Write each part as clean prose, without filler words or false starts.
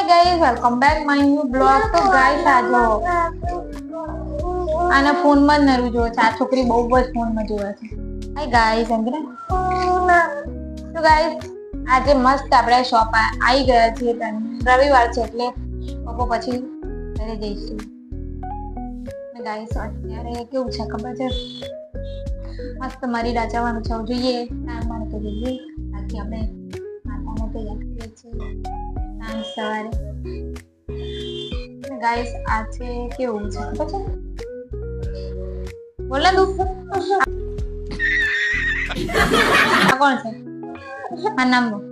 guys, welcome back my new blog. તો guys આજો આના ફોન માં નરું જો છે. આ છોકરી બહુ જ ફોન માં જોવે છે. હાય ગાઈસ એમ કે તો ગાઈસ આજે મસ્ત આપણે શોપ આવી ગયા છીએ. રવિવાર છે એટલે બપોર પછી ઘરે જઈશું. ગાઈસ અત્યારે કેવું છે ખબર છે, મસ્ત મારી રાજાવાનું છે. જોઈએ ટાઈમ તો જોઈએ. બાકી આપણે માતાને તૈયાર કરીએ છીએ સાંજ સવારે. ગાઈસ આ છે કેવું છે ખબર છે, બોલ ને તું આ કોણ છે? આ નામ બોલ.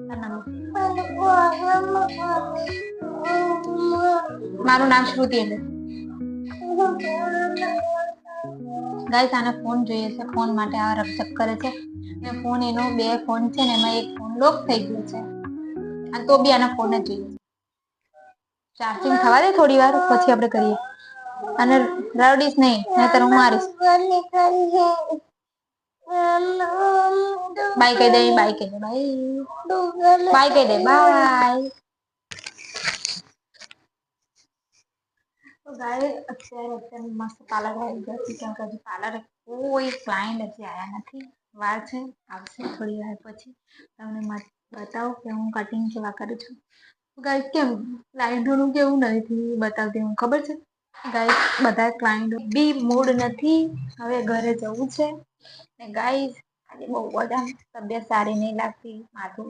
મારું નામ શ્રુતિ છે. ગાઈસ આને ફોન જોઈએ છે, ફોન માટે આ રક્ષક કરે છે. અને ફોન એનો 2 ફોન છે ને એમાં એક ફોન લોક થઈ ગયો છે. અને તો બી આના ફોન જ જોઈએ. ચાર્જિંગ થવા દે થોડી વાર પછી આપણે કરીએ. અને રડીશ નહીં નહીતર હું મારીશ. બાય કહી દે, બાય કહી દે, બાય કહી દે, બાય. તો ગાઈસ અત્યારે મસ્ત પાર્લર આવી ગયા છે. કેમ કે હજી પાર્લર કોઈ ક્લાયન્ટ હજી આવ્યા નથી. વાર છે, આવશે થોડી વાર પછી. તમને બતાવું કે હું કટિંગ કેવા કરું છું. ગાઈસ કેમ ક્લાયન્ટોનું કેવું નથી બતાવતી હું ખબર છે ગાઈસ? બધા ક્લાયન્ટો બી મૂડ નથી. હવે ઘરે જવું છે. ને ગાઈસ આજે બહુ બધા તબિયત સારી નહીં લાગતી. માથું